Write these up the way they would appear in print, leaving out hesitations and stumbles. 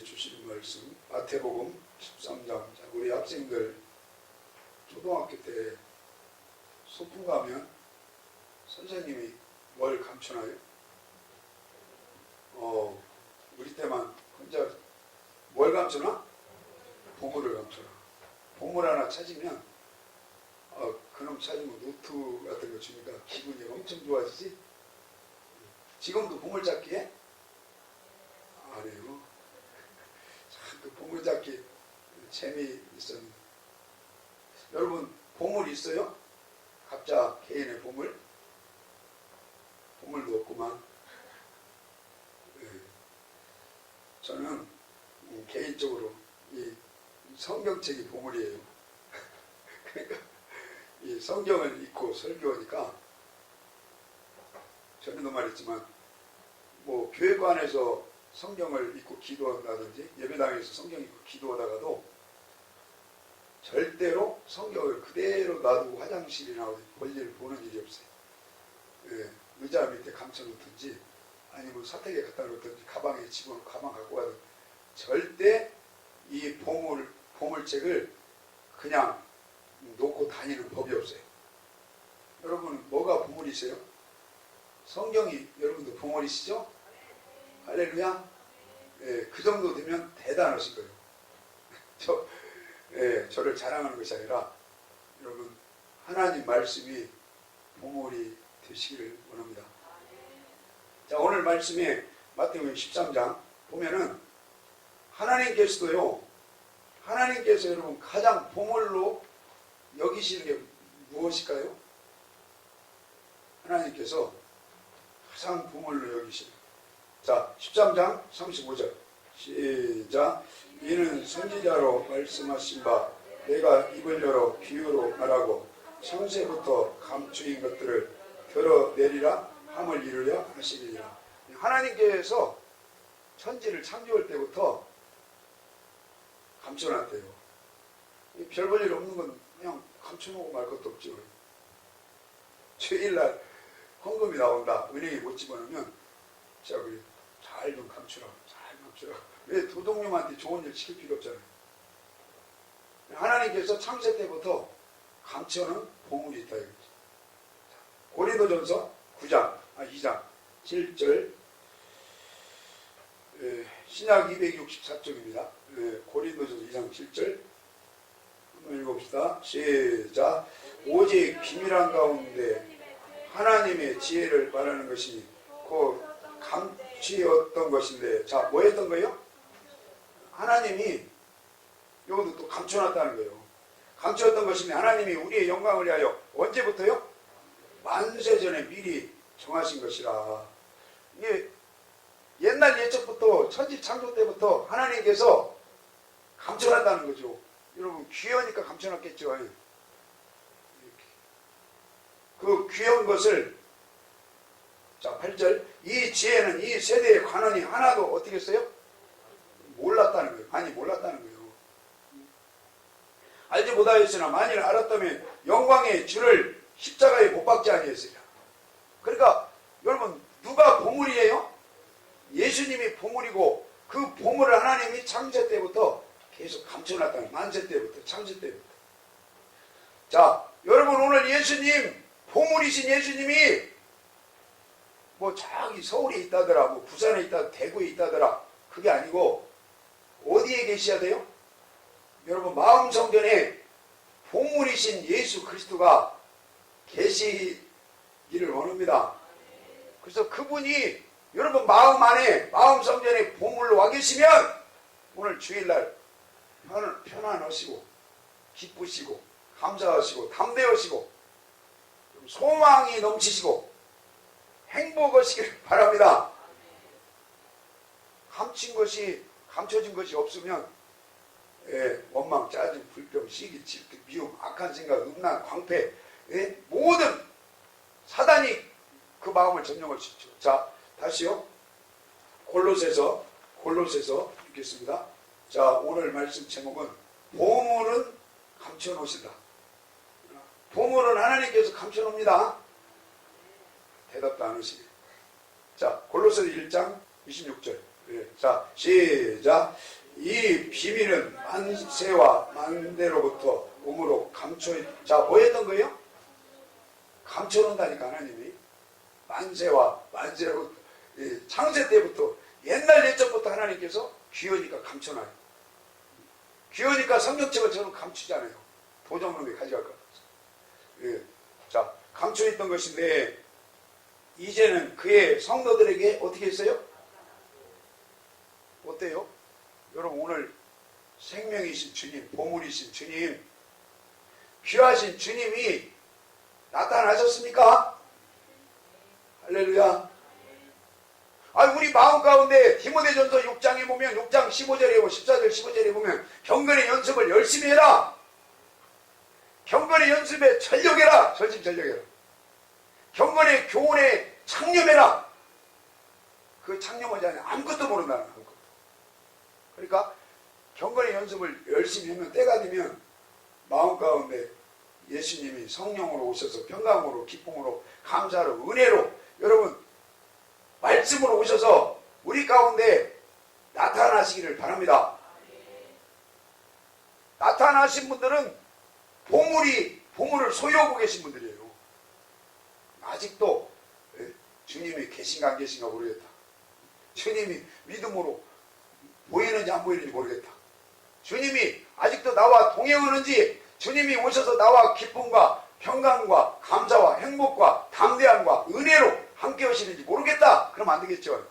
주신 말씀 마태복음 13장. 자, 우리 학생들 초등학교 때 소풍 가면 선생님이 뭘 감추나요? 우리 때만 혼자 뭘 감추나? 보물을 감추나. 보물 하나 찾으면 그놈 찾으면 노트 같은 거 주니까 기분이 엄청 좋아지지? 지금도 보물찾기에? 안 해요. 참 그 보물찾기 재미있었는데. 여러분 보물 있어요? 각자 개인의 보물? 보물도 없구만. 네. 저는 개인적으로 이 성경책이 보물이에요. 그러니까 이 성경을 읽고 설교하니까 전에도 말했지만 뭐 교회관에서 성경을 읽고 기도한다든지 예배당에서 성경 읽고 기도하다가도 절대로 성경을 그대로 놔두고 화장실이나 볼일 보는 일이 없어요. 예, 의자 밑에 감춰놓든지 아니면 사택에 갖다 놓든지 가방에 집어넣고 가방 갖고 가든지 절대 이 보물책을 그냥 놓고 다니는 법이 없어요. 여러분 뭐가 보물이세요? 성경이 여러분도 보물이시죠? 할렐루야. 예, 그 정도 되면 대단하신 거예요. 저를 자랑하는 것이 아니라 여러분 하나님 말씀이 보물이 되시기를 원합니다. 자, 오늘 말씀에 마태복음 13장 보면은 하나님께서 여러분 가장 보물로 여기시는 게 무엇일까요? 하나님께서 가장 보물로 여기시는. 자, 13장 35절 시작. 이는 선지자로 말씀하신 바 내가 입을 열어 비유로 말하고 창세부터 감추인 것들을 드러내리라 함을 이루려 하시리라. 하나님께서 천지를 창조할 때부터 감춰놨대요. 별 볼 일 없는 건 그냥 감춰놓고 말 것도 없죠. 주일날 헌금이 나온다. 은행에 못 집어넣으면 자, 우리 잘 좀 감추라. 잘 감추라. 왜 도둑놈한테 좋은 일 시킬 필요 없잖아요. 하나님께서 창세 때부터 감춰놓은 보물이 있다 이거죠. 고린도전서 2장 7절 신약 264쪽입니다. 고린도전서 2장 7절 한번 읽어봅시다. 시작. 오직 비밀한 가운데 하나님의 지혜를 말하는 것이 그 감추었던 것인데, 자, 뭐 했던 거예요? 하나님이 여기도 또 감춰놨다는 거예요. 감추었던 것인데 하나님이 우리의 영광을 위하여 언제부터요? 만세전에 미리 정하신 것이라. 이게 옛날 예적부터 천지 창조 때부터 하나님께서 감춰놨다는 거죠. 여러분 귀하니까 감춰놨겠죠. 그 귀한 것을, 자 8절, 이 지혜는 이 세대의 관원이 하나도 어떻게 했어요? 몰랐다는 거예요. 많이 몰랐다는 거예요. 알지 못하였으나 만일 알았다면 영광의 주를 십자가에 못 박지 아니했으리라. 그러니까 여러분 누가 보물이에요? 예수님이 보물이고 그 보물을 하나님이 창세 때부터 계속 감춰놨다는, 만세 때부터, 창세 때부터. 자, 여러분 오늘 예수님, 보물이신 예수님이 뭐 저기 서울에 있다더라, 뭐 부산에 있다더라, 대구에 있다더라, 그게 아니고 어디에 계셔야 돼요? 여러분 마음 성전에 보물이신 예수 그리스도가 계시기를 원합니다. 그래서 그분이 여러분 마음 안에, 마음 성전에 보물로 와 계시면 오늘 주일날 편안하시고 기쁘시고 감사하시고 담대하시고 소망이 넘치시고 행복하시길 바랍니다. 감춰진 것이 없으면 원망, 짜증, 불평, 시기, 질투, 미움, 악한 생각, 음란, 광패, 모든 사단이 그 마음을 점령할 수 있죠. 자, 다시요. 골로새서 읽겠습니다. 자, 오늘 말씀 제목은 보물은 감춰놓으신다. 보물은 하나님께서 감춰놓습니다. 대답도 안 하시네. 자, 골로새서 1장 26절 자, 시작. 이 비밀은 만세와 만대로부터 몸으로 자, 뭐 했던 거예요? 감춰놓는다니까, 하나님이. 만세와 만세로부터, 창세 때부터, 옛날 옛적부터 하나님께서 귀여우니까 감춰놔요. 귀여우니까 성경책을 저는 감추잖아요. 도적놈이 가져갈 것 같아서. 자, 감춰있던 것인데, 이제는 그의 성도들에게 어떻게 했어요? 어때요? 여러분, 오늘 생명이신 주님, 보물이신 주님, 귀하신 주님이 나타나셨습니까? 할렐루야. 우리 마음 가운데 디모데전서 6장에 보면 6장 15절에 14절 15절에 보면 경건의 연습을 열심히 해라. 경건의 연습에 전력해라. 전심전력해라. 경건의 교훈에 창념해라. 그 창념하지 않으면 아무것도 모른다는 거예요. 그러니까 경건의 연습을 열심히 하면 때가 되면 마음 가운데 예수님이 성령으로 오셔서 평강으로 기쁨으로 감사로 은혜로 여러분 말씀으로 오셔서 우리 가운데 나타나시기를 바랍니다. 나타나신 분들은 보물을 소유하고 계신 분들이에요. 아직도 주님이 계신가 안 계신가 모르겠다. 주님이 믿음으로 보이는지 안 보이는지 모르겠다. 주님이 아직도 나와 동행하는지, 주님이 오셔서 나와 기쁨과 평강과 감사와 행복과 담대함과 은혜로 함께 하시는지 모르겠다. 그러면 안 되겠죠.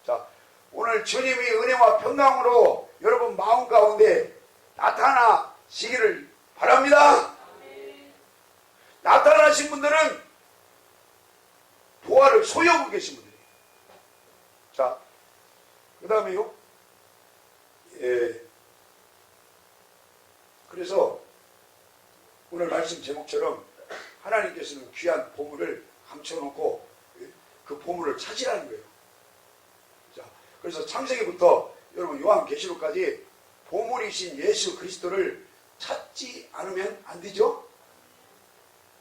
자, 오늘 주님이 은혜와 평강으로 여러분 마음 가운데 나타나시기를 바랍니다. 나타나신 분들은 보화를 소유하고 계신 분들이에요. 자, 그 다음에요. 그래서 오늘 말씀 제목처럼 하나님께서는 귀한 보물을 감춰놓고 그 보물을 찾으라는 거예요. 자, 그래서 창세기부터 여러분 요한계시록까지 보물이신 예수 그리스도를 찾지 않으면 안 되죠?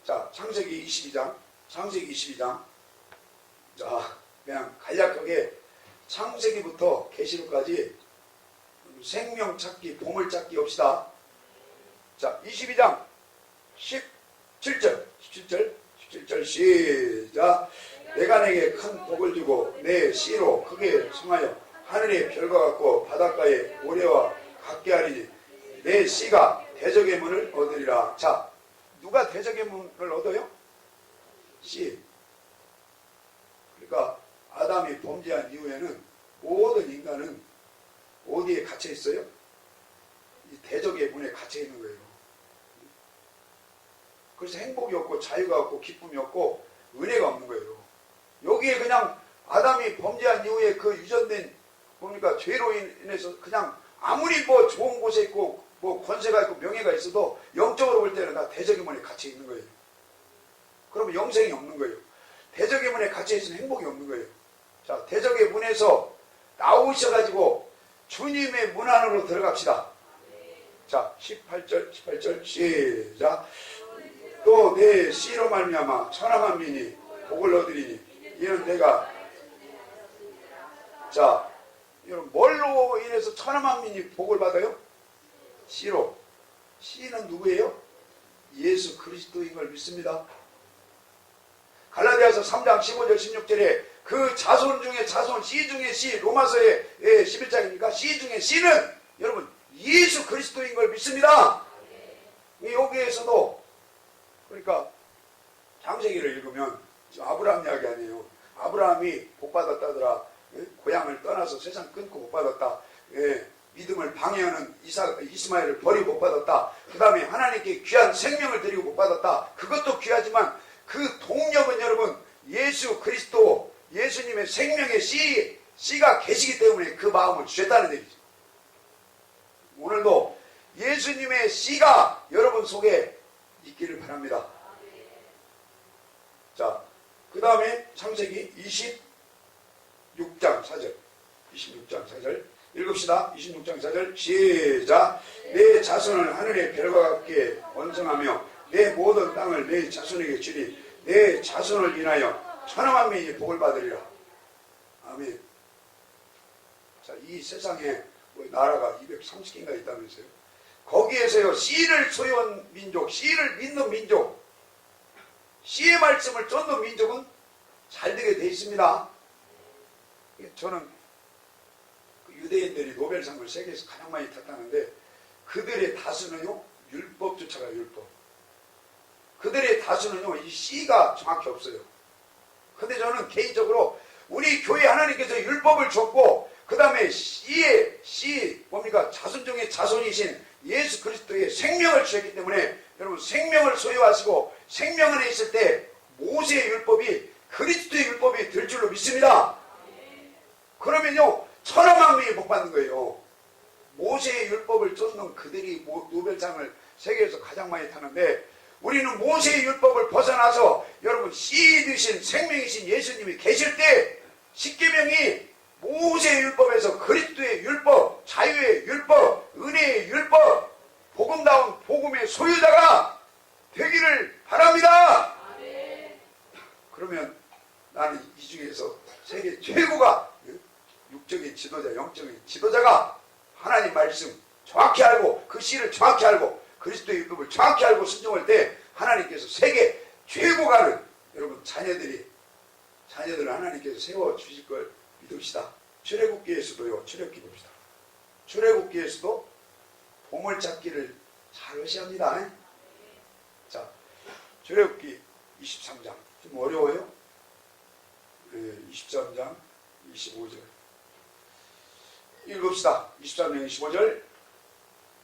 자, 창세기 22장. 자, 그냥 간략하게 창세기부터 계시록까지 생명 찾기, 보물 찾기 합시다. 자, 22장 17절 시작. 내가 내게 큰 복을 주고 내 씨로 크게 성하여 하늘의 별과 같고 바닷가의 모래와 같게 하리니 내 씨가 대적의 문을 얻으리라. 자, 누가 대적의 문을 얻어요? 씨. 그러니까 아담이 범죄한 이후에는 모든 인간은 어디에 갇혀 있어요? 이 대적의 문에 갇혀 있는 거예요. 그래서 행복이 없고 자유가 없고 기쁨이 없고 은혜가 없는 거예요. 여기에 그냥 아담이 범죄한 이후에 그 유전된 뭡니까 죄로 인해서 그냥 아무리 뭐 좋은 곳에 있고 뭐 권세가 있고 명예가 있어도 영적으로 볼 때는 다 대적의 문에 갇혀 있는 거예요. 그러면 영생이 없는 거예요. 대적의 문에 갇혀 있으면 행복이 없는 거예요. 자, 대적의 문에서 나오셔가지고 주님의 문 안으로 들어갑시다. 자, 18절 시작. 또 내 씨로 말미암아 천하만 민이 복을 얻으리니 이는 내가. 자, 여러분 뭘로 인해서 천하만 민이 복을 받아요? 씨로. 씨는 누구예요? 예수 그리스도인 걸 믿습니다. 갈라디아서 3장 15절 16절에 그 자손 중에 자손, 씨 중에 씨, 로마서의 11장이니까 씨 중에 씨는 여러분 예수 그리스도인 걸 믿습니다. 여기에서도 그러니까 창세기를 읽으면 아브라함 이야기 아니에요. 아브라함이 복받았다더라. 고향을 떠나서 세상 끊고 복받았다. 믿음을 방해하는 이스마엘을 버리고 복받았다. 그 다음에 하나님께 귀한 생명을 드리고 복받았다. 그것도 귀하지만 그 동력은 여러분 예수 그리스도 예수님의 생명의 씨가 계시기 때문에 그 마음을 주셨다는 얘기죠. 오늘도 예수님의 씨가 여러분 속에 있기를 바랍니다. 자, 그 다음에 창세기 26장 4절 26장 4절 읽읍시다. 26장 4절 시작. 내 자손을 하늘의 별과 같게 번성하며 내 모든 땅을 내 자손에게 주리 내 자손을 인하여 천하만 민이 복을 받으리라. 아멘. 이 세상에 뭐 나라가 230개인가 있다면서요. 거기에서요, 씨를 소유한 민족, 씨를 믿는 민족, 씨의 말씀을 쫓는 민족은 잘 되게 돼 있습니다. 저는 유대인들이 노벨상을 세계에서 가장 많이 탔다는데 그들의 다수는요, 율법 쫓아가요, 율법. 그들의 다수는요, 이 씨가 정확히 없어요. 근데 저는 개인적으로 우리 교회 하나님께서 율법을 줬고 그 다음에 씨 뭡니까? 자손 중에 자손이신 예수 그리스도의 생명을 주셨기 때문에 여러분 생명을 소유하시고 생명 안에 있을 때 모세의 율법이 그리스도의 율법이 될 줄로 믿습니다. 그러면요 천하만민이 복받는 거예요. 모세의 율법을 쫓는 그들이 노벨상을 세계에서 가장 많이 타는데 우리는 모세의 율법을 벗어나서 여러분 씨 드신 생명이신 예수님이 계실 때 십계명이 모세의 율법에서 그리스도의 율법, 자유의 율법, 은혜의 율법, 복음다운 복음의 소유자가 되기를 바랍니다. 그러면 나는 이 중에서 세계 최고가 육적인 지도자, 영적인 지도자가 하나님 말씀 정확히 알고 그 씨를 정확히 알고 그리스도의 율법을 정확히 알고 순종할 때 하나님께서 세계 최고가는 여러분 자녀들을 하나님께서 세워주실 걸 믿읍시다. 출애굽기에서도요, 출애굽기 봅시다. 출애굽기에서도 보물찾기를 잘 하셔야 합니다. 자, 출애굽기 23장. 좀 어려워요? 23장 25절. 읽읍시다. 23장 25절.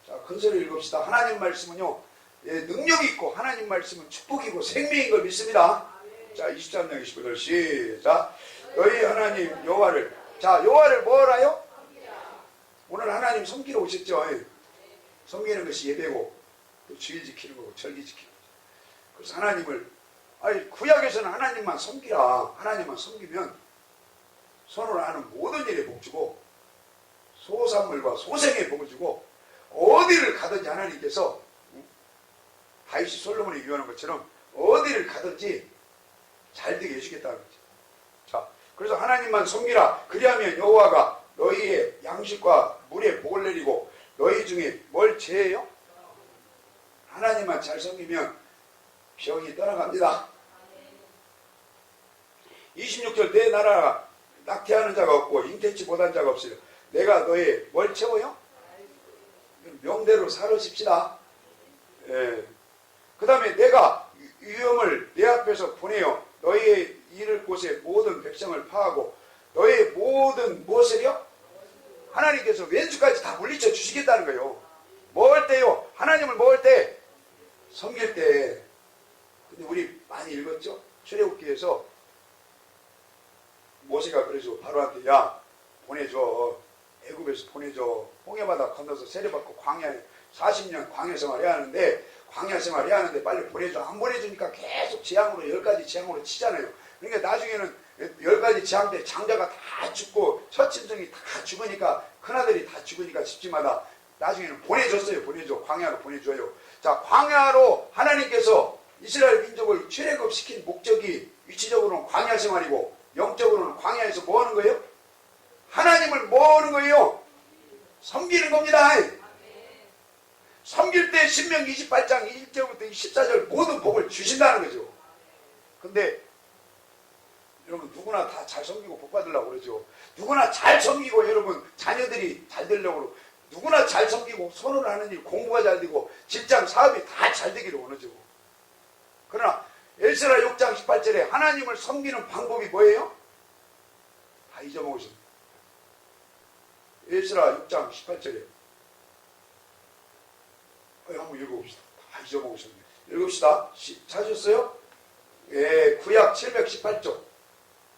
자, 큰 소리로 읽읍시다. 하나님 말씀은요, 능력이 있고 하나님 말씀은 축복이고 생명인 걸 믿습니다. 자, 23장 25절 시작. 너희 하나님 여호와를, 자, 여호와를 뭐라요? 오늘 하나님 섬기러 오셨죠? 섬기는 것이 예배고 또 주일 지키는 거고 절기 지키는 거죠. 그래서 하나님을, 아니 구약에서는 하나님만 섬기라. 하나님만 섬기면 손으로 하는 모든 일에 복 주고 소산물과 소생에 복을 주고 어디를 가든지 하나님께서 다윗이 솔로몬이 유언한 것처럼 어디를 가든지 잘 되게 해주겠다는 거죠. 자, 그래서 하나님만 섬기라. 그리하면 여호와가 너희의 양식과 물에 복을 내리고 너희 중에 뭘 제해요? 하나님만 잘 섬기면 병이 떠나갑니다. 26절 내 나라가 낙태하는 자가 없고 잉태치 못한 자가 없어요. 내가 너희 뭘 채워요? 명대로 살으십시다. 예. 그 다음에 내가 위험을 내 앞에서 보내어 너희의 이를 곳에 모든 백성을 파하고 너희의 모든 무엇을요? 하나님께서 왼수까지 다 물리쳐 주시겠다는 거예요. 먹을 때요. 하나님을 먹을 때, 섬길 때. 근데 우리 많이 읽었죠? 출애굽기에서 모세가 그래서 바로한테 야 보내줘. 애굽에서 보내줘. 홍해바다 건너서 세례받고 광야에 40년 광야 생활해야 하는데 광야 생활해야 하는데 빨리 보내줘. 안 보내주니까 계속 재앙으로 10가지 재앙으로 치잖아요. 그러니까 나중에는 10가지 재앙 때 장자가 다 죽고 첫 친정이 다 죽으니까 큰아들이 다 죽으니까 집집마다 나중에는 보내줬어요. 보내줘. 광야로 보내줘요. 자, 광야로 하나님께서 이스라엘 민족을 출애굽시킨 목적이 위치적으로는 광야 생활이고 영적으로는 광야에서 뭐 하는 거예요? 하나님을 뭐 하는 거예요? 섬기는 겁니다. 섬길 때 신명기 28장 1절부터 14절 모든 복을 주신다는 거죠. 근데 여러분 누구나 다 잘 섬기고 복 받으려고 그러죠. 누구나 잘 섬기고 여러분 자녀들이 잘 되려고 그러고 누구나 잘 섬기고 손으로 하는 일 공부가 잘 되고 직장 사업이 다 잘 되기를 원하죠. 그러나 에스라 6장 18절에 하나님을 섬기는 방법이 뭐예요? 다 잊어먹으십니다. 에스라 6장 18절에 한번 읽어봅시다. 다 잊어먹으셨네요. 읽읍시다. 찾으셨어요? 예, 구약 718조.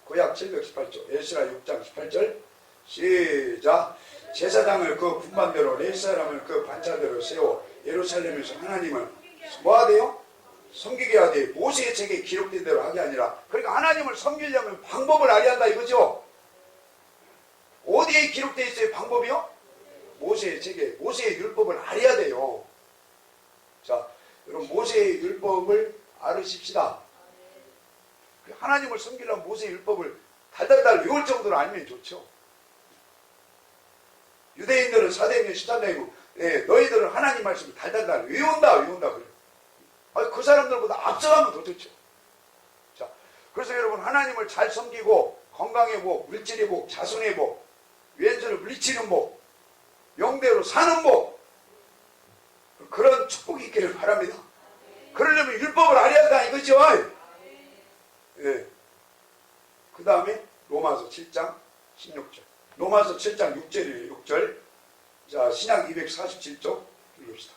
구약 718조. 에스라 6장 18절. 시작. 제사장을 그 군반대로 네 사람을 그 반차대로 세워 예루살렘에서 하나님을 뭐하대요? 섬기게 하되 모세의 책에 기록된 대로 하게 아니라. 그러니까 하나님을 섬기려면 방법을 알아야 한다 이거죠. 어디에 기록되어 있어요? 방법이요? 모세의 책에 모세의 율법을 알아야 돼요. 자, 여러분 모세의 율법을 알으십시다. 하나님을 섬기려면 모세의 율법을 달달달 외울 정도로 알면 좋죠. 유대인들은 사도행전 13장이고 너희들은 하나님 말씀을 달달달 외운다 그래. 그 사람들보다 앞서가면 더 좋죠. 자, 그래서 여러분 하나님을 잘 섬기고 건강의 복, 물질의 복, 자손의 복, 왼수를 물리치는 복, 명대로 사는 복, 그런 축복이 있기를 바랍니다. 그러려면 율법을 알아야 한다 이거죠. 예. 그 다음에 로마서 7장 16절. 로마서 7장 6절이에요. 6절. 자, 신약 247쪽 읽읍시다.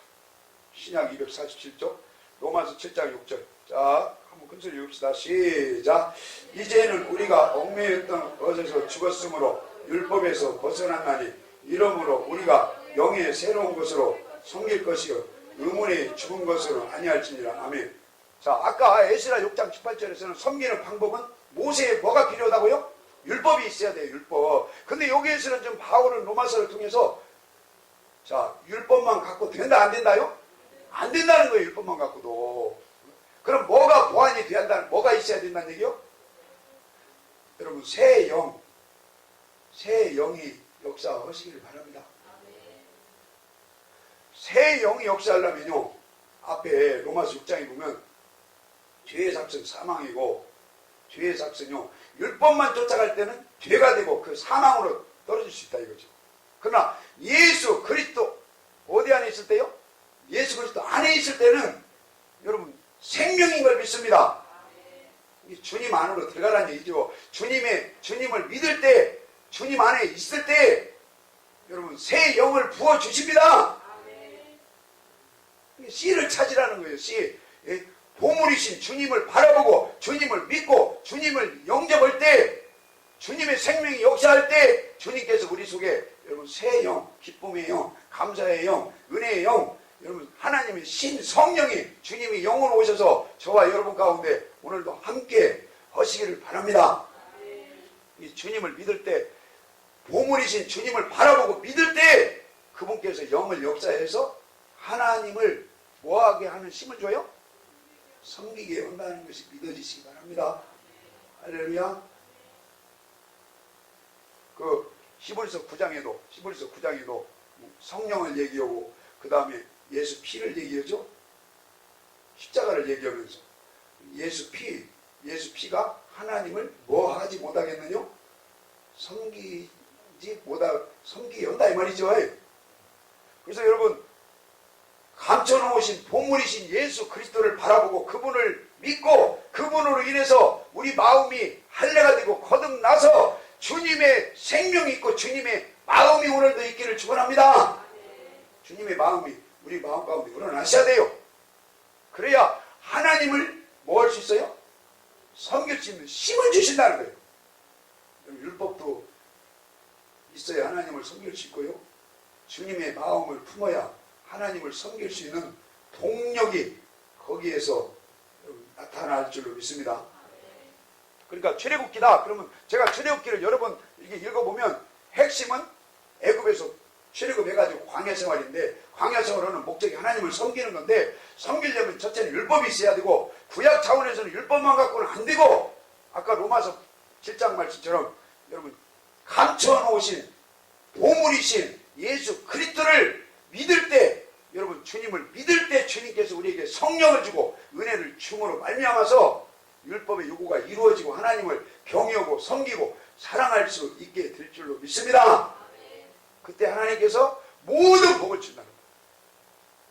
신약 247쪽. 로마서 7장 6절. 자, 한번 큰 소리 읽읍시다. 시작. 이제는 우리가 얽매였던 것에서 죽었으므로 율법에서 벗어났나니 이러므로 우리가 영의 새로운 것으로 섬길 것이요 의문의 죽은 것으로 아니할지니라. 아멘. 자, 아까 에스라 6장 18절에서는 섬기는 방법은 모세에 뭐가 필요하다고요? 율법이 있어야 돼요. 율법. 근데 여기에서는 좀 바울은 로마서를 통해서 자, 율법만 갖고 된다 안 된다요? 안 된다는 거예요. 율법만 갖고도. 그럼 뭐가 보완이 돼야 한다는, 뭐가 있어야 된다는 얘기요? 여러분 새 영이 역사하시길 바랍니다. 새 영이 역사하려면요, 앞에 로마서 6장에 보면 죄의 삭은 사망이고, 죄의 삭은요 율법만 쫓아갈 때는 죄가 되고 그 사망으로 떨어질 수 있다 이거죠. 그러나 예수 그리스도 어디 안에 있을 때요? 예수 그리스도 안에 있을 때는 여러분 생명인 걸 믿습니다. 주님 안으로 들어가라는 얘기죠. 주님을 믿을 때, 주님 안에 있을 때 여러분 새 영을 부어 주십니다. 씨를 찾으라는 거예요. 씨. 보물이신 주님을 바라보고 주님을 믿고 주님을 영접할 때, 주님의 생명이 역사할 때 주님께서 우리 속에 여러분 새 영, 기쁨의 영, 감사의 영, 은혜의 영, 여러분 하나님의 신 성령이 주님이 영으로 오셔서 저와 여러분 가운데 오늘도 함께 하시기를 바랍니다. 이 주님을 믿을 때, 보물이신 주님을 바라보고 믿을 때 그분께서 영을 역사해서 하나님을 뭐하게 하는 힘을 줘요? 섬기게 한다는 것이 믿어지시기 바랍니다. 할렐루야. 그 히브리서 9장에도 성령을 얘기하고 그 다음에 예수 피를 얘기하죠. 십자가를 얘기하면서 예수 피가 하나님을 뭐 하지 못하겠느냐? 섬기게 한다 이 말이죠. 그래서 여러분 감춰놓으신 보물이신 예수 그리스도를 바라보고 그분을 믿고 그분으로 인해서 우리 마음이 할례가 되고 거듭나서 주님의 생명이 있고 주님의 마음이 오늘도 있기를 축원합니다. 주님의 마음이 우리 마음 가운데 우러나셔야 돼요. 그래야 하나님을 뭐 할 수 있어요? 섬길 수 있는 힘을 주신다는 거예요. 율법도 있어야 하나님을 섬길 수 있고요. 주님의 마음을 품어야 하나님을 섬길 수 있는 동력이 거기에서 나타날 줄로 믿습니다. 그러니까 출애굽기다. 그러면 제가 출애굽기를 여러 번 이렇게 읽어보면 핵심은 애굽에서 출애굽해가지고 광야 생활인데, 광야 생활하는 목적이 하나님을 섬기는 건데, 섬기려면 첫째는 율법이 있어야 되고, 구약 차원에서는 율법만 갖고는 안 되고, 아까 로마서 7장 말씀처럼 여러분 감춰놓으신 보물이신 예수 그리스도를 믿을 때, 여러분 주님을 믿을 때 주님께서 우리에게 성령을 주고 은혜를 줌으로 말미암아서 율법의 요구가 이루어지고 하나님을 경외하고 섬기고 사랑할 수 있게 될 줄로 믿습니다. 그때 하나님께서 모든 복을 준다는 거예요.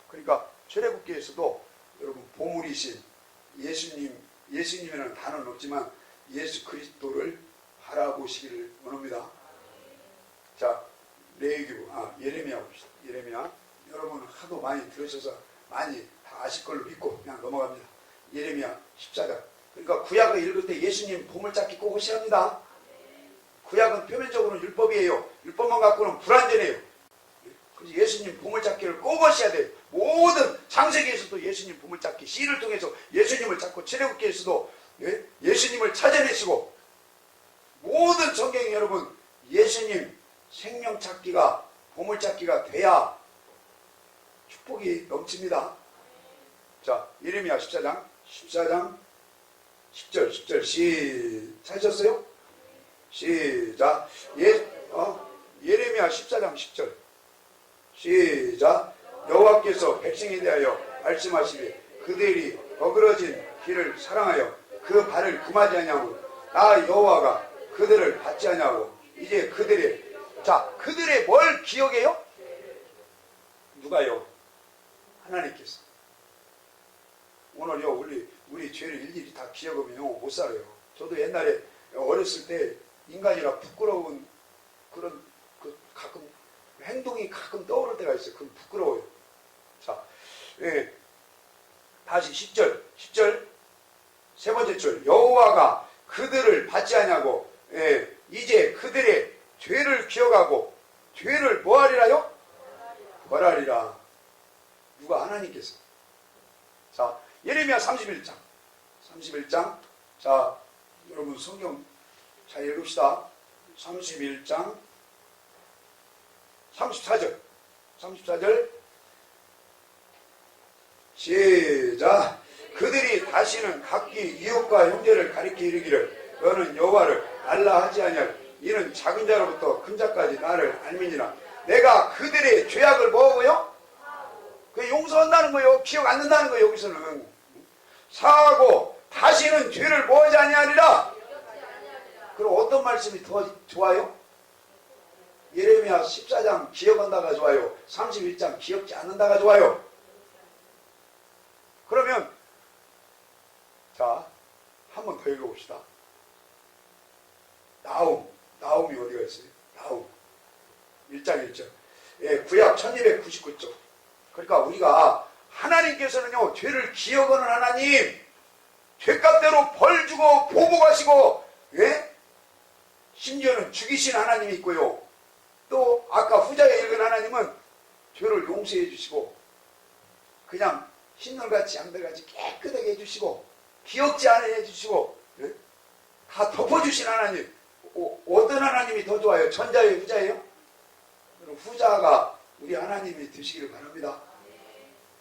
그러니까 출애굽기에서도 여러분 보물이신 예수님이라는 단어는 없지만 예수 그리스도를 바라보시기를 원합니다. 자, 예레미야 봅시다. 예레미야. 여러분 하도 많이 들으셔서 많이 다 아실 걸로 믿고 그냥 넘어갑니다. 예레미야 14장. 그러니까 구약을 읽을 때 예수님 보물찾기 꼭 하셔야 합니다. 구약은 표면적으로는 율법이에요. 율법만 갖고는 불완전해요. 그래서 예수님 보물찾기를 꼭 하셔야 돼요. 모든 창세기에서도 예수님 보물찾기, 씨를 통해서 예수님을 찾고 출애굽기에서도 예수님을 찾아내시고, 모든 성경이 여러분 예수님 생명찾기가 보물찾기가 돼야 축복이 넘칩니다. 자, 예레미야 14장 10절 찾으셨어요? 시작. 예레미야 14장 10절. 시작. 여호와께서 백성에 대하여 말씀하시되 그들이 어그러진 길을 사랑하여 그 발을 금하지 아니하고 나 여호와가 그들을 받지 아니하고 이제 그들의 뭘 기억해요? 누가요? 하나님께서. 오늘요 우리 죄를 일일이 다 기억하면 못 살아요. 저도 옛날에 어렸을 때 인간이라 부끄러운 그런 가끔 행동이 가끔 떠오를 때가 있어요. 그건 부끄러워요. 자, 다시 10절 세 번째 줄. 여호와가 그들을 받지 아니하고 이제 그들의 죄를 기억하고 죄를 뭐하리라요? 벌하리라. 누가? 하나님께서. 자, 예레미야 31장. 자, 여러분 성경 잘 읽읍시다. 31장 34절 시작. 그들이 다시는 각기 이웃과 형제를 가리켜 이르기를 너는 여호와를 알라 하지 아니할 이는 작은 자로부터 큰 자까지 나를 알미니라. 내가 그들의 죄악을 뭐하고요? 그 용서한다는 거요. 기억 안 난다는 거예요. 여기서는 사하고 다시는 죄를 뭐하지 아니하리라. 그럼 어떤 말씀이 더 좋아요? 예레미야 14장 기억한다가 좋아요? 31장 기억지 않는다가 좋아요? 그러면 자, 한 번 더 읽어봅시다. 나움이 어디가 있어요? 나움 1장 1절. 구약 1299쪽. 그러니까 우리가 하나님께서는요 죄를 기억하는 하나님, 죄값대로 벌 주고 보복하시고 심지어는 죽이신 하나님이 있고요. 또 아까 후자에 읽은 하나님은 죄를 용서해 주시고 그냥 흰늘같이 양들같이 깨끗하게 해주시고 기억지 않게 해주시고 다 덮어주신 하나님. 어떤 하나님이 더 좋아요? 전자예요? 후자예요? 그럼 후자가 우리 하나님이 되시기를 바랍니다.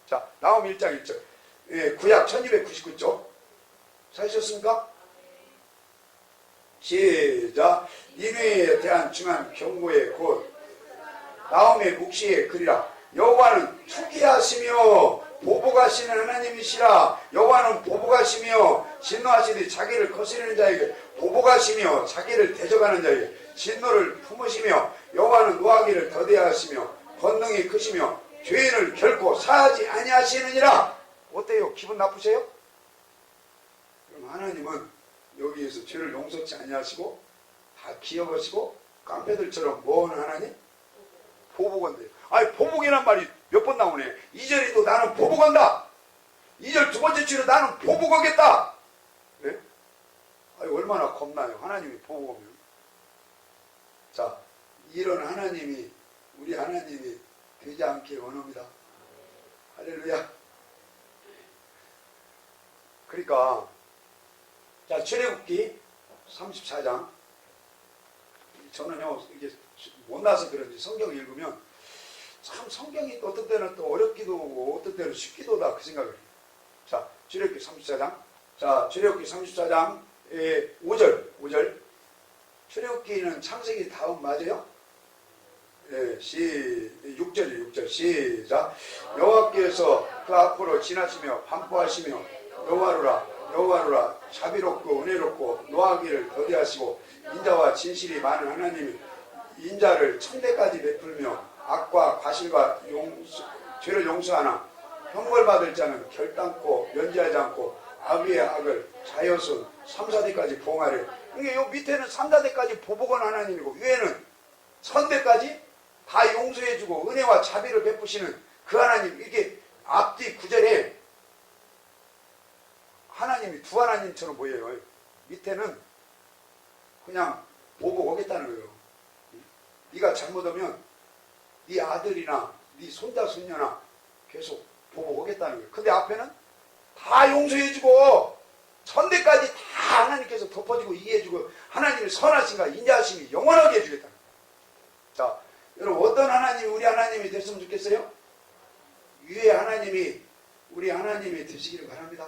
자, 나움 1장 1절. 구약 1299쪽 찾으셨습니까? 시작. 니느웨에 대한 중한 경고의 곧 나움의 묵시의 글이라. 여호와는 투기하시며 보복하시는 하나님이시라. 여호와는 보복하시며 진노하시되 자기를 거스리는 자에게 보복하시며 자기를 대적하는 자에게 진노를 품으시며 여호와는 노하기를 더디하시며 권능이 크시며 죄인을 결코 사하지 아니하시느니라. 어때요? 기분 나쁘세요? 그럼 하나님은 여기에서 죄를 용서치 아니하시고 다 기억하시고 깡패들처럼 뭐하는 하나님? 보복한대요. 아니 보복이란 말이 몇 번 나오네. 2절에도 나는 보복한다. 2절 두 번째 줄에 나는 보복하겠다. 네? 아니 얼마나 겁나요. 하나님이 보복하면. 자, 이런 하나님이 우리 하나님이 되지 않기를 원합니다. 할렐루야. 그러니까 자, 출애굽기 34장. 저는요 이게 못나서 그런지 성경을 읽으면 참 성경이 어떤 때는 또 어렵기도 하고 어떤 때는 쉽기도 하다 그 생각을 해요. 자, 출애굽기 34장. 자, 출애굽기 34장 5절. 출애굽기는 창세기 다음 맞아요? 6절 시작. 여호와께서 그 앞으로 지나시며 반포하시며 여호와루라 자비롭고 은혜롭고 노하기를 더디하시고 인자와 진실이 많은 하나님이 인자를 천대까지 베풀며 악과 과실과 죄를 용서하나 형벌받을 자는 결단코 면제하지 않고 악의 악을 자여손 3, 4대까지 보응하래. 그러니까 요 밑에는 3, 4대까지 보복한 하나님이고 위에는 천대까지 다 용서해주고 은혜와 자비를 베푸시는 그 하나님. 이게 앞뒤 구절에 하나님이 두 하나님처럼 보여요. 밑에는 그냥 보복하겠다는 거예요. 네가 잘못하면 네 아들이나 네 손자 손녀나 계속 보복하겠다는 거예요. 근데 앞에는 다 용서해주고 천대까지 다 하나님께서 덮어주고 이해해주고 하나님의 선하신가 인자하심이 영원하게 해주겠다. 자, 여러분 어떤 하나님이 우리 하나님이 됐으면 좋겠어요? 위에 하나님이 우리 하나님이 되시기를 바랍니다.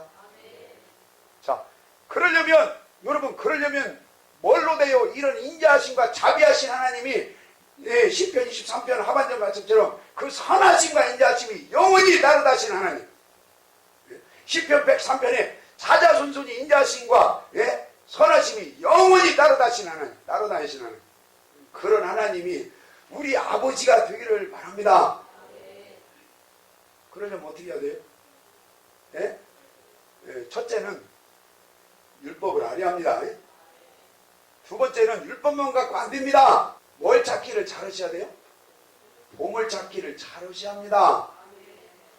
자, 그러려면 여러분 그러려면 뭘로 돼요? 이런 인자하심과 자비하신 하나님이 예, 시편 23편 하반절 말씀처럼 그 선하심과 인자하심이 영원히 따르다신 하나님. 예, 시편 103편에 사자손손이 인자하심과 예, 선하심이 영원히 따르다신 하나님, 따르다신 하나님. 그런 하나님이 우리 아버지가 되기를 바랍니다. 그러려면 어떻게 해야 돼요? 예? 예, 첫째는 율법을 알아야 합니다. 예? 두 번째는 율법만 갖고 안 됩니다. 뭘 찾기를 잘하셔야 돼요? 봄을 찾기를 잘하셔야 합니다.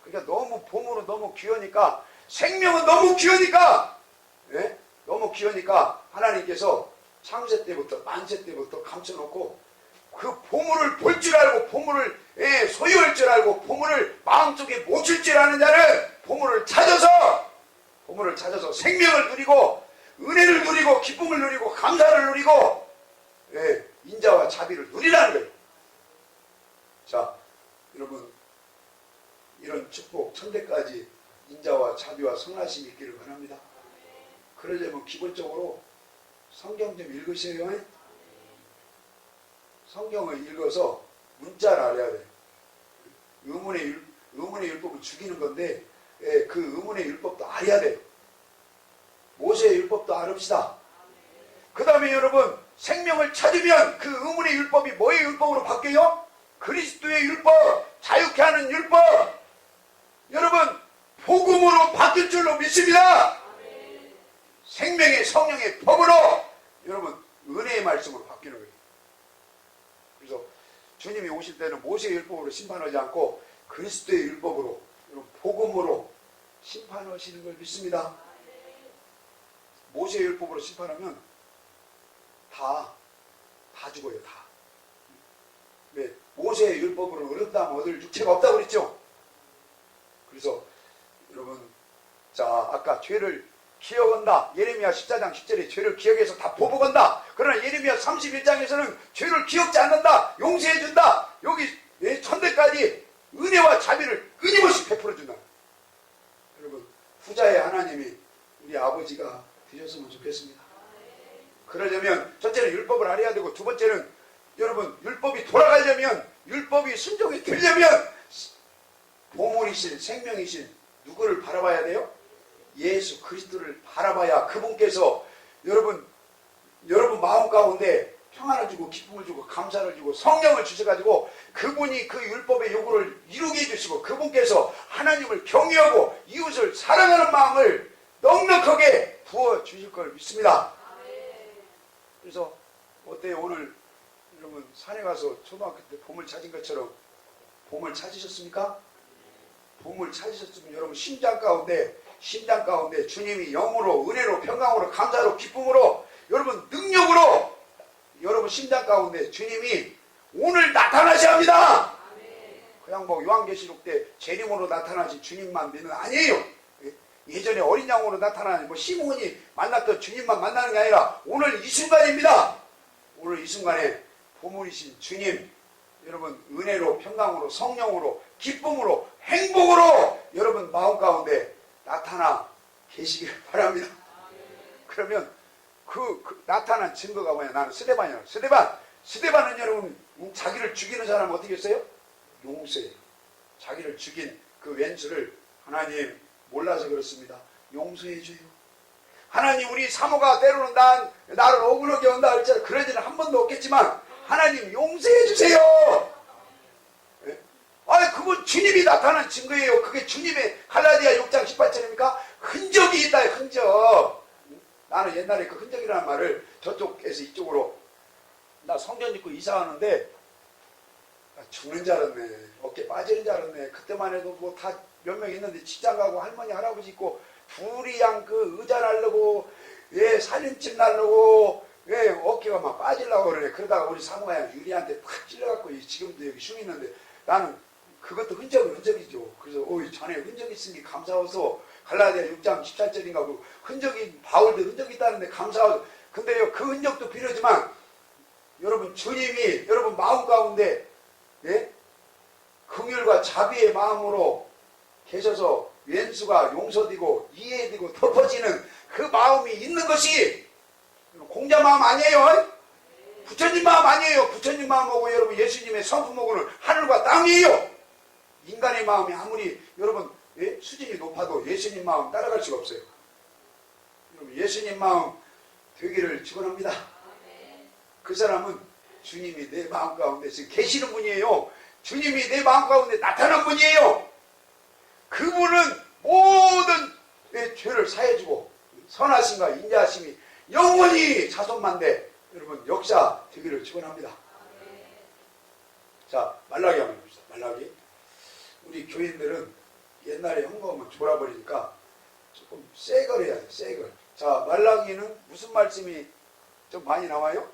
그러니까 너무 봄으로 너무 귀하니까, 생명은 너무 귀하니까, 예? 너무 귀하니까 하나님께서 창세 때부터 만세 때부터 감춰놓고 그 보물을 볼 줄 알고 보물을 예, 소유할 줄 알고 보물을 마음속에 묻힐 줄 아는 자는 보물을 찾아서 생명을 누리고 은혜를 누리고 기쁨을 누리고 감사를 누리고 예, 인자와 자비를 누리라는 거예요. 자, 여러분 이런 축복 천대까지 인자와 자비와 선하심이 있기를 바랍니다. 그러려면 기본적으로 성경 좀 읽으세요. 성경을 읽어서 문자를 알아야 돼요. 의문의 율법을 죽이는 건데 예, 그 의문의 율법도 알아야 돼요. 모세의 율법도 알읍시다. 그 다음에 여러분 생명을 찾으면 그 의문의 율법이 뭐의 율법으로 바뀌어요? 그리스도의 율법, 자유케 하는 율법. 여러분 복음으로 바뀔 줄로 믿습니다. 생명의 성령의 법으로 여러분 은혜의 말씀으로 바뀌는 거예요. 그래서 주님이 오실 때는 모세의 율법으로 심판하지 않고 그리스도의 율법으로 복음으로 심판하시는 걸 믿습니다. 모세의 율법으로 심판하면 다 죽어요. 다. 왜? 모세의 율법으로 어렵다면 얻을 육체가 없다고 그랬죠. 그래서 여러분 자 아까 죄를 기억한다. 예레미야 14장 10절에 죄를 기억해서 다 보복한다. 그러나 예레미야 31장에서는 죄를 기억지 않는다. 용서해준다. 여기 천대까지 은혜와 자비를 끊임없이 베풀어준다. 여러분 후자의 하나님이 우리 아버지가 되셨으면 좋겠습니다. 그러려면 첫째는 율법을 알아야 되고 두 번째는 여러분 율법이 돌아가려면 율법이 순종이 되려면 보물이신 생명이신 누구를 바라봐야 돼요? 예수 그리스도를 바라봐야 그분께서 여러분 마음 가운데 평안을 주고 기쁨을 주고 감사를 주고 성령을 주셔가지고 그분이 그 율법의 요구를 이루게 해주시고 그분께서 하나님을 경외하고 이웃을 사랑하는 마음을 넉넉하게 부어주실 걸 믿습니다. 그래서 어때요? 오늘 여러분 산에 가서 초등학교 때 보물 찾은 것처럼 보물 찾으셨습니까? 보물 찾으셨으면 여러분 심장 가운데 주님이 영으로 은혜로 평강으로 감사로 기쁨으로 여러분 능력으로 여러분 심장 가운데 주님이 오늘 나타나셔야 합니다. 그냥 뭐 요한계시록 때 재림으로 나타나신 주님만 믿는 아니에요. 예전에 어린 양으로 나타나는 뭐 시몬이 만났던 주님만 만나는 게 아니라 오늘 이 순간입니다. 오늘 이 순간에 보물이신 주님 여러분 은혜로 평강으로 성령으로 기쁨으로 행복으로 여러분 마음 가운데 나타나 계시길 바랍니다. 그러면 그 나타난 증거가 뭐냐? 나는 스데반이야. 스데반은 여러분 자기를 죽이는 사람 어떻게 했어요? 용서해요. 자기를 죽인 그 왼수를 하나님 몰라서 그렇습니다. 용서해줘요. 하나님 우리 사모가 때로는 나를 억울하게 한다 할지라도 그런 일은 한 번도 없겠지만 하나님 용서해주세요. 아니 그건 주님이 나타난 증거예요. 그게 주님의 갈라디아 6장 18절입니까? 흔적이 있다. 흔적. 나는 옛날에 그 흔적이라는 말을 저쪽에서 이쪽으로 나 성전 짓고 이사하는데 죽는 줄 알았네. 어깨 빠지는 줄 알았네. 그때만 해도 뭐 다 몇 명 있는데 직장 가고 할머니 할아버지 있고 둘이 그 의자 날르고 예 살림집 날르고 예 어깨가 막 빠지려고 그러네. 그러다가 우리 사모가 유리한테 탁 찔러갖고 지금도 여기 흉 있는데 나는 그것도 흔적이죠. 그래서 자네 흔적이 있으니 감사해서 갈라디아 6장 17절인가 그 흔적이 바울도 흔적이 있다는데 감사하고 근데요 그 흔적도 필요하지만 여러분 주님이 여러분 마음 가운데 예? 긍휼과 자비의 마음으로 계셔서 왼수가 용서되고 이해되고 덮어지는 그 마음이 있는 것이 공자 마음 아니에요. 부처님 마음 아니에요. 부처님 마음하고 여러분 예수님의 성품하고는 하늘과 땅이에요. 인간의 마음이 아무리 여러분 수준이 높아도 예수님 마음 따라갈 수가 없어요. 여러분 예수님 마음 되기를 축원합니다. 그 사람은 주님이 내 마음 가운데 지금 계시는 분이에요. 주님이 내 마음 가운데 나타난 분이에요. 그분은 모든 내 죄를 사해주고 선하심과 인자하심이 영원히 자손만대 여러분 역사 되기를 축원합니다. 자, 말라기 한번 봅시다. 말라기. 우리 교인들은 옛날에 헌금하면 졸아버리니까 조금 새 걸 해야 돼. 새 걸. 자, 말라기는 무슨 말씀이 좀 많이 나와요?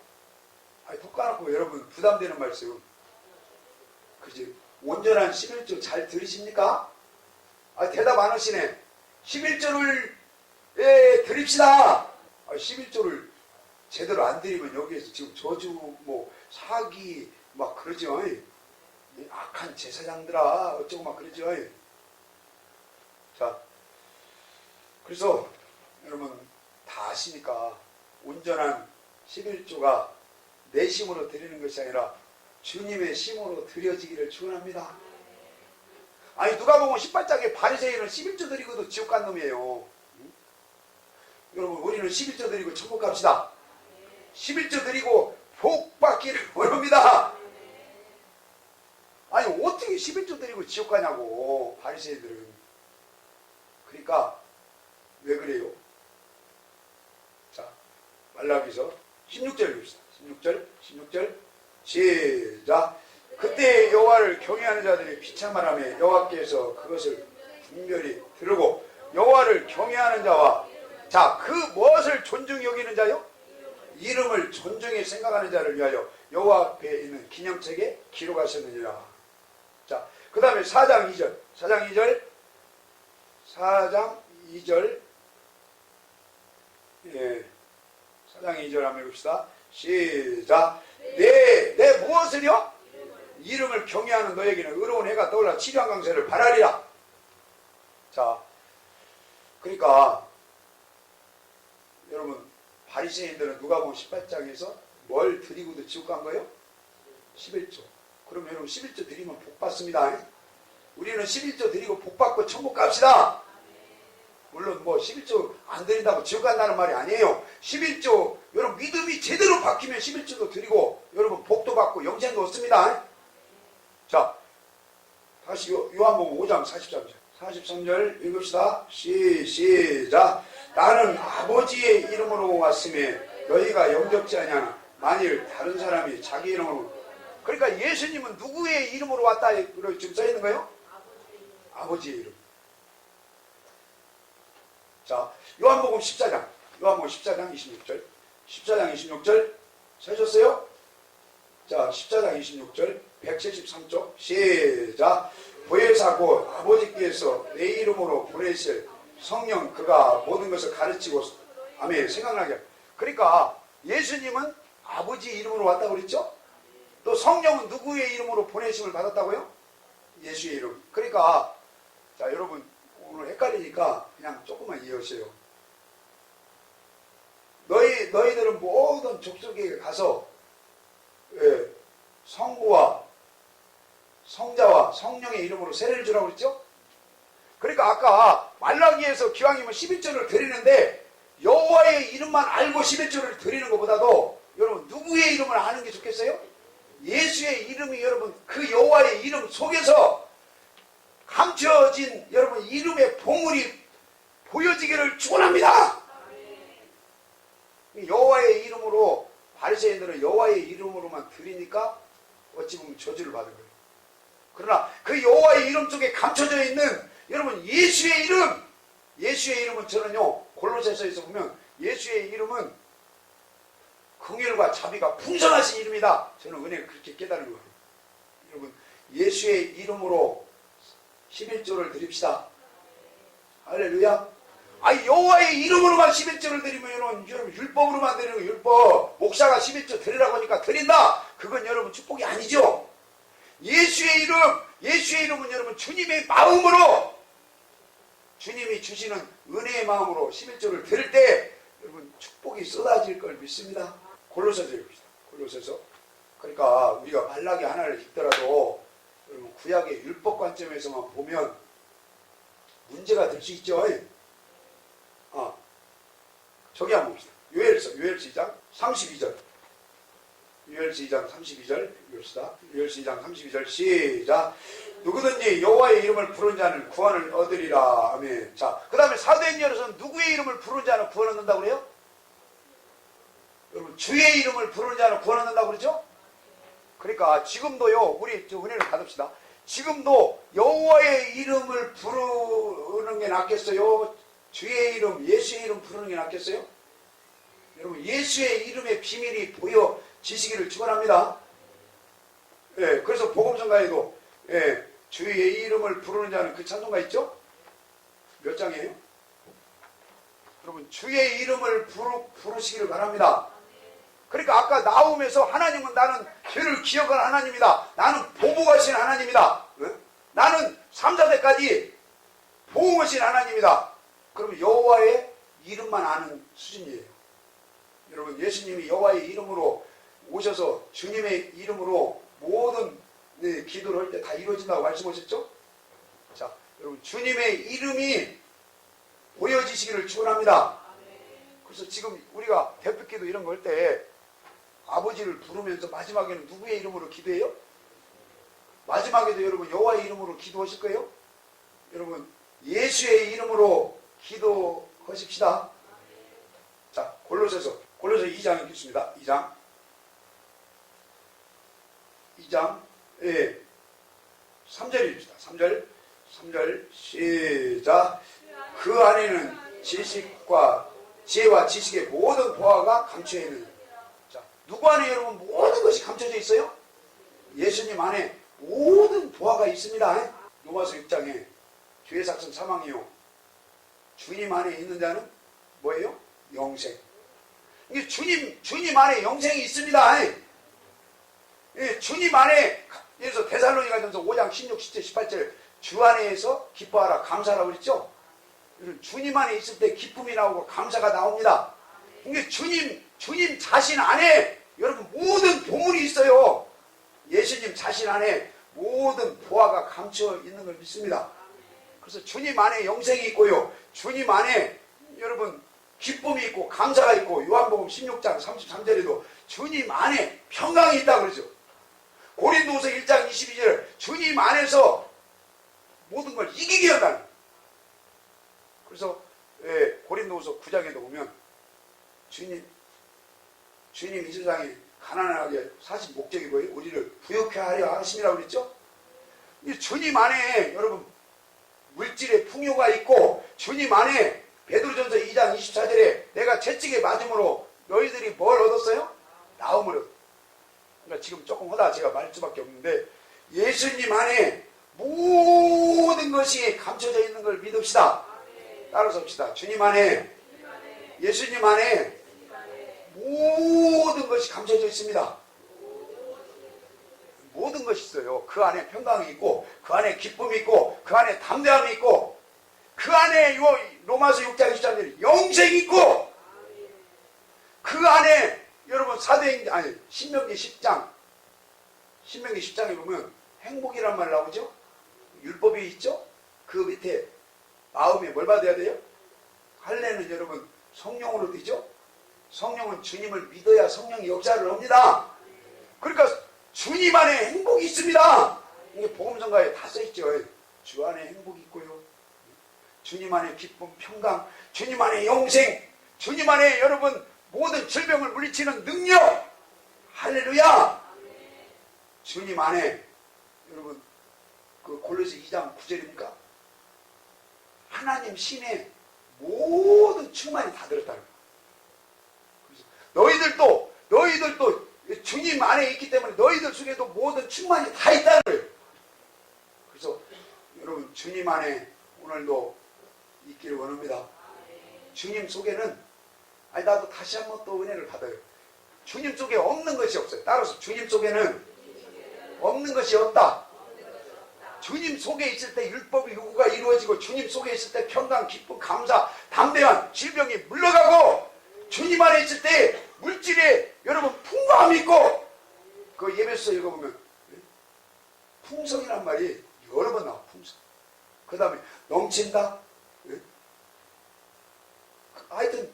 아니, 톡 까놓고 여러분 부담되는 말씀. 그지? 온전한 11조 잘 들으십니까? 아, 대답 안 하시네. 11조를 드립시다. 11조를 제대로 안 드리면 여기에서 지금 저주, 사기, 막 그러죠. 악한 제사장들아, 어쩌고 막 그러죠. 자, 그래서 여러분 다 아시니까 온전한 11조가 내 심으로 드리는 것이 아니라 주님의 심으로 드려지기를 축원합니다. 아니 누가 보면 18장에 바리새인은 11조 드리고도 지옥 간 놈이에요. 여러분 우리는 11조 드리고 천국 갑시다. 11조 드리고 복 받기를 원합니다. 아니 어떻게 11조 드리고 지옥 가냐고 바리새인들은. 그러니까 왜 그래요? 자, 말라기서 16절 봅시다. 16절 시작. 그때 여호와를 경외하는 자들이 비참하라며 여호와께서 그것을 분별히 들으고 여호와를 경외하는 자와 자, 그 무엇을 존중히 여기는 자요? 이름을 존중히 생각하는 자를 위하여 여호와 앞에 있는 기념책에 기록하셨느니라. 자, 그 다음에 4장 2절 4장 2절 한번 해봅시다. 시작. 내 무엇을요? 이름을 경외하는 너에게는 의로운 해가 떠올라 치료한 강세를 바라리라. 자, 그러니까 여러분 바리새인들은 누가복음 18장에서 뭘 드리고도 지옥 간 거예요? 11조. 그럼 여러분 11조 드리면 복 받습니다. 우리는 11조 드리고 복 받고 천국 갑시다. 물론 11조 안 드린다고 지옥 간다는 말이 아니에요. 11조 여러분 믿음이 제대로 바뀌면 11조도 드리고 여러분 복도 받고 영생도 얻습니다. 자, 다시 요한복음 5장 43절 읽읍시다. 시작. 나는 아버지의 이름으로 왔음에 너희가 영접지 아니하나 만일 다른 사람이 자기 이름으로. 그러니까 예수님은 누구의 이름으로 왔다 지금 써 있는 거예요? 아버지의 이름. 자, 요한복음 14장 26절 14장 26절 찾으셨어요? 자, 14장 26절 173쪽 시작. 보혜사 곧 아버지께서 내 이름으로 보내실 성령 그가 모든 것을 가르치고 아멘 생각나게. 그러니까 예수님은 아버지 이름으로 왔다고 그랬죠? 또 성령은 누구의 이름으로 보내심을 받았다고요? 예수의 이름. 그러니까 자 여러분 오늘 헷갈리니까 그냥 조금만 이해하세요. 너희들은 모든 족속에게 가서 성부와 성자와 성령의 이름으로 세례를 주라고 그랬죠? 그러니까 아까 말라기에서 기왕이면 11조를 드리는데 여호와의 이름만 알고 11조를 드리는 것보다도 여러분 누구의 이름을 아는 게 좋겠어요? 예수의 이름이 여러분 그 여호와의 이름 속에서 감춰진 여러분 이름의 보물이 보여지기를 축원합니다. 여호와의 이름으로 바리새인들은 여호와의 이름으로만 드리니까 어찌 보면 저주를 받은 거예요. 그러나 그 여호와의 이름 속에 감춰져 있는 여러분 예수의 이름은 저는요 골로새서에서 보면 예수의 이름은 긍휼과 자비가 풍성하신 이름이다. 저는 은혜를 그렇게 깨달은 거예요. 여러분 예수의 이름으로 11조를 드립시다. 할렐루야. 여호와의 이름으로만 11조를 드리면 여러분 율법으로만 드리는 거 율법. 목사가 11조 드리라고 하니까 드린다. 그건 여러분 축복이 아니죠. 예수의 이름은 여러분 주님의 마음으로 주님이 주시는 은혜의 마음으로 11조를 드릴 때 여러분 축복이 쏟아질 걸 믿습니다. 골로새서 읽읍시다. 골로새서. 그러니까 우리가 말라기 하나를 읽더라도 여러분 구약의 율법 관점에서만 보면 문제가 될 수 있죠. 저기 한번 봅시다. 요엘서 2장 32절. 요엘서 2장 32절 읽읍시다. 요엘서 2장 32절 시작. 누구든지 여호와의 이름을 부르는 자는 구원을 얻으리라. 아멘. 자, 그 다음에 사도행전에서는 누구의 이름을 부르는 자는 구원 얻는다고 그래요? 여러분 주의 이름을 부르는 자는 구원 얻는다고 그러죠? 그러니까 지금도요, 우리 은혜를 받읍시다. 지금도 여호와의 이름을 부르는 게 낫겠어요? 주의 이름, 예수의 이름 부르는 게 낫겠어요? 여러분 예수의 이름의 비밀이 보여지시기를 축원합니다. 예, 그래서 복음성가에도 주의 이름을 부르는 자는 그 찬송가 있죠? 몇 장이에요? 여러분 주의 이름을 부르시기를 바랍니다. 그러니까 아까 나옴에서 하나님은 나는 죄를 기억하는 하나님이다. 나는 보복하신 하나님이다. 나는 3, 4대까지 보응하신 하나님이다. 그러면 여호와의 이름만 아는 수준이에요. 여러분 예수님이 여호와의 이름으로 오셔서 주님의 이름으로 모든 기도를 할 때 다 이루어진다고 말씀하셨죠? 자, 여러분 주님의 이름이 보여지시기를 축원합니다. 그래서 지금 우리가 대표기도 이런 거 할 때 아버지를 부르면서 마지막에는 누구의 이름으로 기도해요? 마지막에도 여러분 여호와의 이름으로 기도하실 거예요? 여러분 예수의 이름으로 기도하십시다. 자, 골로새서 2장 읽겠습니다. 2장 3절 읽읍시다. 3절 시작. 그 안에는 지혜와 지식의 모든 보화가 감춰 있는. 자, 누구 안에 여러분 모든 것이 감춰져 있어요? 예수님 안에 모든 보화가 있습니다. 로마서 6장에 죄의 삭선 사망이요 주님 안에 있는 자는 뭐예요? 영생. 이게 주님 안에 영생이 있습니다. 주님 안에, 예를 들어서 데살로니가전서 5장 16, 17, 18절 주 안에서 기뻐하라 감사하라고 그랬죠? 주님 안에 있을 때 기쁨이 나오고 감사가 나옵니다. 이게 주님 자신 안에 여러분 모든 보물이 있어요. 예수님 자신 안에 모든 보화가 감춰 있는 걸 믿습니다. 그래서 주님 안에 영생이 있고요. 주님 안에 여러분 기쁨이 있고 감사가 있고 요한복음 16장 33절에도 주님 안에 평강이 있다고 그러죠. 고린도후서 1장 22절 주님 안에서 모든 걸 이기게 한다는. 그래서 고린도후서 9장에도 보면 주님 이 세상에 가난하게 사신 목적이 뭐예요? 우리를 부욕해 하려 하심이라고 그랬죠? 주님 안에 여러분 물질의 풍요가 있고 주님 안에 베드로전서 2장 24절에 내가 채찍에 맞음으로 너희들이 뭘 얻었어요? 나음을 얻었어요. 그러니까 지금 조금 하다 제가 말 수밖에 없는데 예수님 안에 모든 것이 감춰져 있는 걸 믿읍시다. 따라서 합시다. 주님 안에, 예수님 안에 모든 것이 감춰져 있습니다. 모든 것이 있어요. 그 안에 평강이 있고 그 안에 기쁨이 있고 그 안에 담대함이 있고 그 안에 로마서 6장 23절 영생이 있고 그 안에 여러분 신명기 10장에 보면 행복이란 말 나오죠? 율법이 있죠? 그 밑에 마음에 뭘 받아야 돼요? 할례는 여러분 성령으로 되죠? 성령은 주님을 믿어야 성령이 역사를 합니다. 그러니까 주님 안에 행복이 있습니다. 이게 복음성가에 다 써있죠. 주 안에 행복이 있고요. 주님 안에 기쁨, 평강, 주님 안에 영생, 주님 안에 여러분 모든 질병을 물리치는 능력. 할렐루야. 주님 안에 여러분 그 골로새 2장 9절입니까? 하나님 신의 모든 충만이 다 들었다는 거예요. 너희들도 주님 안에 있기 때문에 너희들 속에도 모든 충만이 다 있다는 거예요. 그래서 여러분 주님 안에 오늘도 있기를 원합니다. 주님 속에는 나도 다시 한번 또 은혜를 받아요. 주님 속에 없는 것이 없어요. 따라서 주님 속에는 없는 것이 없다. 주님 속에 있을 때 율법의 요구가 이루어지고 주님 속에 있을 때 평강, 기쁨, 감사, 담대함, 질병이 물러가고 주님 안에 있을 때 물질에 여러분 풍성함이 있고, 그 예배서 읽어보면 풍성이란 말이 여러 번 나와. 풍성. 그 다음에 넘친다. 하여튼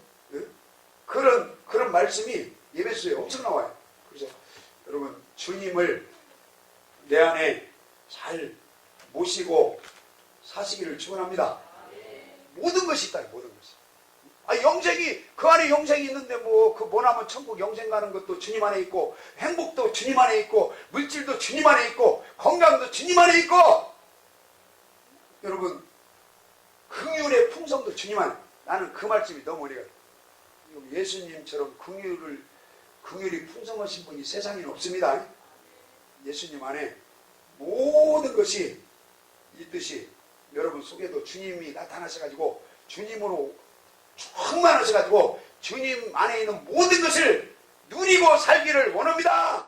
그런 말씀이 예배서에 엄청 나와요. 그래서 여러분 주님을 내 안에 잘 모시고 사시기를 축원합니다. 모든 것이 있다. 모든 것이. 영생이 그 안에 영생이 있는데 뭐 그 뭐나면 천국 영생 가는 것도 주님 안에 있고, 행복도 주님 안에 있고, 물질도 주님 안에 있고, 건강도 주님 안에 있고, 여러분 긍휼의 풍성도 주님 안에. 나는 그 말씀이 너무 어려워요. 예수님처럼 긍휼이 풍성하신 분이 세상에 없습니다. 예수님 안에 모든 것이 있듯이 여러분 속에도 주님이 나타나셔가지고 주님으로 충만하셔가지고 주님 안에 있는 모든 것을 누리고 살기를 원합니다.